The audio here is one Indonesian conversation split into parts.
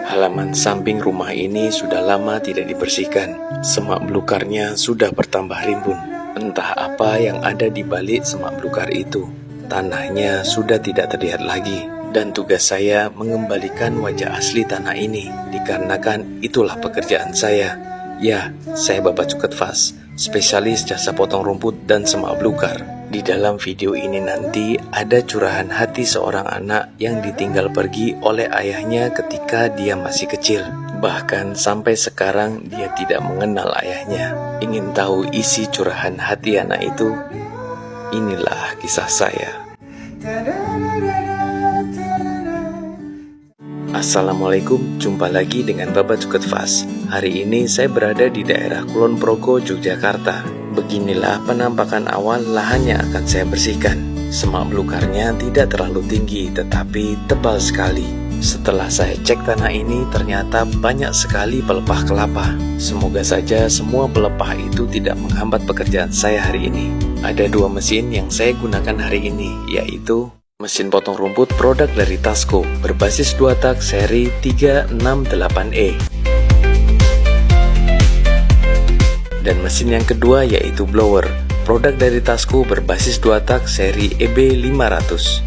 Halaman samping rumah ini sudah lama tidak dibersihkan. Semak belukarnya sudah bertambah rimbun. Entah apa yang ada di balik semak belukar itu. Tanahnya sudah tidak terlihat lagi. Dan tugas saya mengembalikan wajah asli tanah ini. Dikarenakan itulah pekerjaan saya. Ya, saya Bapak Cuket Fas, spesialis jasa potong rumput dan semak belukar. Di dalam video ini nanti ada curahan hati seorang anak yang ditinggal pergi oleh ayahnya ketika dia masih kecil. Bahkan sampai sekarang dia tidak mengenal ayahnya. Ingin tahu isi curahan hati anak itu? Inilah kisah saya. Assalamualaikum, jumpa lagi dengan Bapak Cuket Fas. Hari ini saya berada di daerah Kulon Progo, Yogyakarta. Beginilah penampakan awal lahan yang akan saya bersihkan. Semak belukarnya tidak terlalu tinggi tetapi tebal sekali. Setelah saya cek tanah ini ternyata banyak sekali pelepah kelapa. Semoga saja semua pelepah itu tidak menghambat pekerjaan saya hari ini. Ada dua mesin yang saya gunakan hari ini, yaitu mesin potong rumput produk dari Tasco berbasis 2 tak seri 368E. Dan mesin yang kedua yaitu blower, produk dari Tasco berbasis 2 tak seri EB500.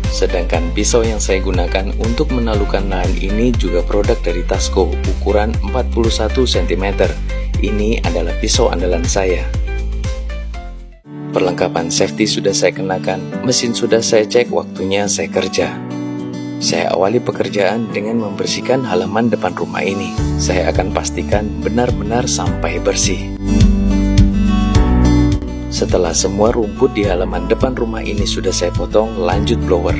Sedangkan pisau yang saya gunakan untuk menalukan lahan ini juga produk dari Tasco, ukuran 41 cm. Ini adalah pisau andalan saya. Perlengkapan safety sudah saya kenakan, mesin sudah saya cek, waktunya saya kerja. Saya awali pekerjaan dengan membersihkan halaman depan rumah ini. Saya akan pastikan benar-benar sampai bersih. Setelah semua rumput di halaman depan rumah ini sudah saya potong, lanjut blower.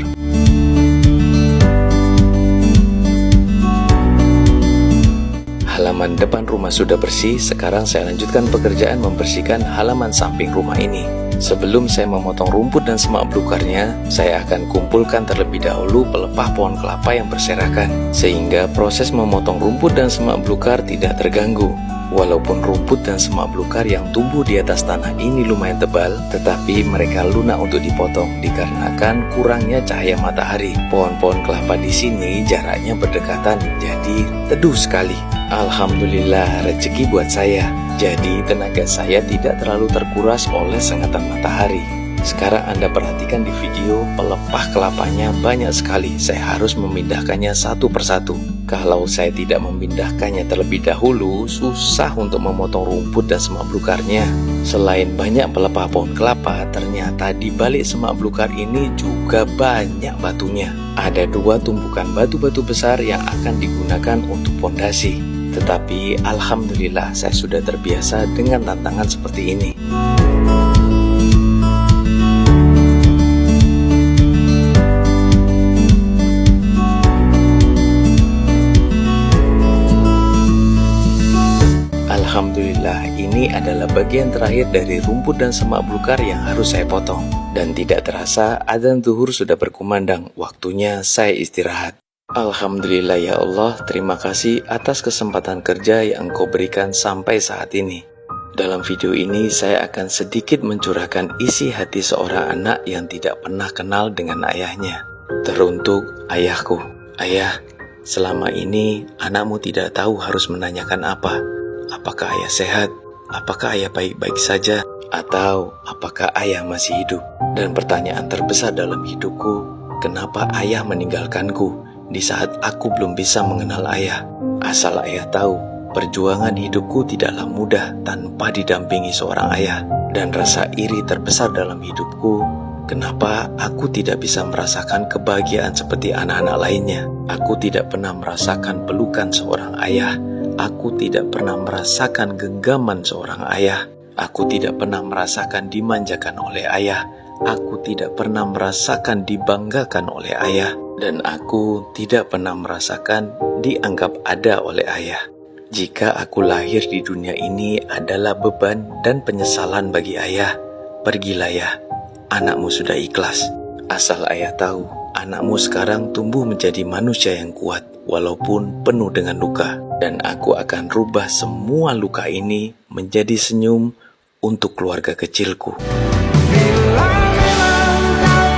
Halaman depan rumah sudah bersih, sekarang saya lanjutkan pekerjaan membersihkan halaman samping rumah ini. Sebelum saya memotong rumput dan semak belukarnya, saya akan kumpulkan terlebih dahulu pelepah pohon kelapa yang berserakan, sehingga proses memotong rumput dan semak belukar tidak terganggu. Walaupun rumput dan semak belukar yang tumbuh di atas tanah ini lumayan tebal, tetapi mereka lunak untuk dipotong dikarenakan kurangnya cahaya matahari. Pohon-pohon kelapa di sini jaraknya berdekatan, jadi teduh sekali. Alhamdulillah rezeki buat saya. Jadi tenaga saya tidak terlalu terkuras oleh sengatan matahari. Sekarang Anda perhatikan di video, pelepah kelapanya banyak sekali. Saya harus memindahkannya satu persatu. Kalau saya tidak memindahkannya terlebih dahulu, susah untuk memotong rumput dan semak belukarnya. Selain banyak pelepah pohon kelapa, ternyata di balik semak belukar ini juga banyak batunya. Ada 2 tumpukan batu-batu besar yang akan digunakan untuk pondasi. Tetapi alhamdulillah saya sudah terbiasa dengan tantangan seperti ini. Alhamdulillah, ini adalah bagian terakhir dari rumput dan semak belukar yang harus saya potong. Dan tidak terasa adzan zuhur sudah berkumandang, waktunya saya istirahat. Alhamdulillah ya Allah, terima kasih atas kesempatan kerja yang Engkau berikan sampai saat ini. Dalam video ini saya akan sedikit mencurahkan isi hati seorang anak yang tidak pernah kenal dengan ayahnya. Teruntuk ayahku. Ayah, selama ini anakmu tidak tahu harus menanyakan apa. Apakah ayah sehat? Apakah ayah baik-baik saja? Atau apakah ayah masih hidup? Dan pertanyaan terbesar dalam hidupku, kenapa ayah meninggalkanku di saat aku belum bisa mengenal ayah? Asal ayah tahu, perjuangan hidupku tidaklah mudah tanpa didampingi seorang ayah. Dan rasa iri terbesar dalam hidupku, kenapa aku tidak bisa merasakan kebahagiaan seperti anak-anak lainnya? Aku tidak pernah merasakan pelukan seorang ayah. Aku tidak pernah merasakan genggaman seorang ayah. Aku tidak pernah merasakan dimanjakan oleh ayah. Aku tidak pernah merasakan dibanggakan oleh ayah. Dan aku tidak pernah merasakan dianggap ada oleh ayah. Jika aku lahir di dunia ini adalah beban dan penyesalan bagi ayah, pergilah ya, anakmu sudah ikhlas. Asal ayah tahu, anakmu sekarang tumbuh menjadi manusia yang kuat, walaupun penuh dengan luka. Dan aku akan rubah semua luka ini menjadi senyum untuk keluarga kecilku. Bila memang kau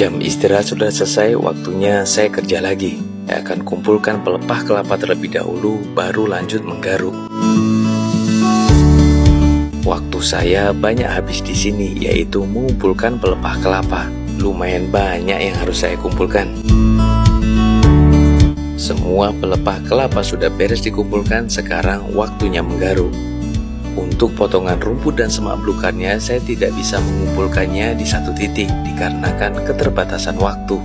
Jam istirahat sudah selesai, waktunya saya kerja lagi. Saya akan kumpulkan pelepah kelapa terlebih dahulu, baru lanjut menggaruk. Waktu saya banyak habis di sini, yaitu mengumpulkan pelepah kelapa. Lumayan banyak yang harus saya kumpulkan. Semua pelepah kelapa sudah beres dikumpulkan, sekarang waktunya menggaruk. Untuk potongan rumput dan semak belukarnya, saya tidak bisa mengumpulkannya di satu titik dikarenakan keterbatasan waktu.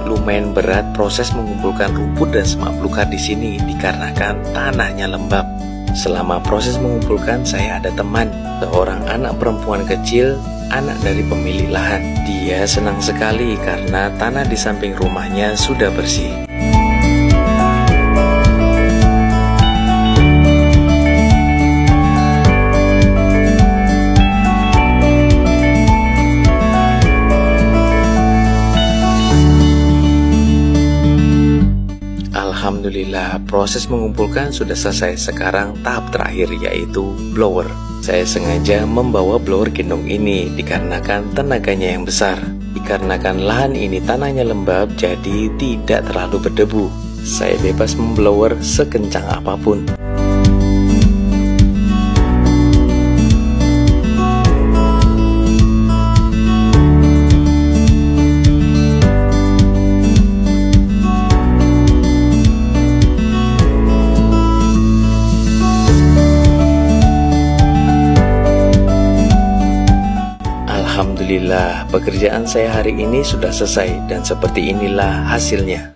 Lumayan berat proses mengumpulkan rumput dan semak belukar di sini dikarenakan tanahnya lembab. Selama proses mengumpulkan, saya ada teman, seorang anak perempuan kecil, anak dari pemilik lahan. Dia senang sekali karena tanah di samping rumahnya sudah bersih. Alhamdulillah, proses mengumpulkan sudah selesai. Sekarang tahap terakhir, yaitu blower. Saya sengaja membawa blower gendong ini dikarenakan tenaganya yang besar. Dikarenakan lahan ini tanahnya lembab, jadi tidak terlalu berdebu. Saya bebas memblower sekencang apapun. Alhamdulillah, pekerjaan saya hari ini sudah selesai dan seperti inilah hasilnya.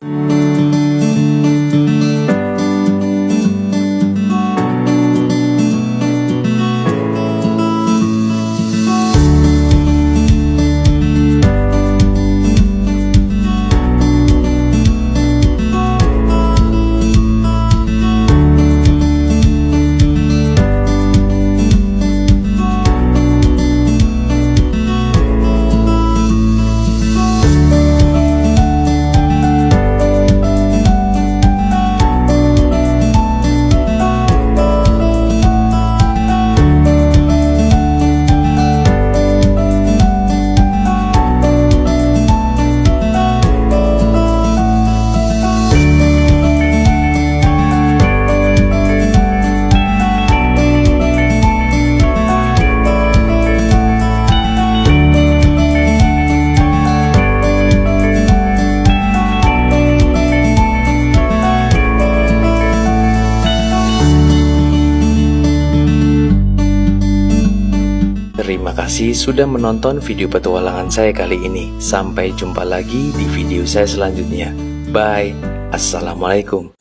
Terima kasih sudah menonton video petualangan saya kali ini. Sampai jumpa lagi di video saya selanjutnya. Bye. Assalamualaikum.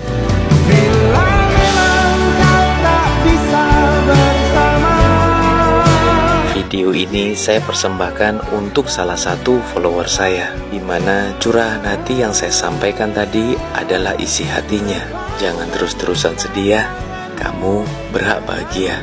Video ini saya persembahkan untuk salah satu follower saya, di mana curahan hati yang saya sampaikan tadi adalah isi hatinya. Jangan terus-terusan sedih ya. Kamu berhak bahagia.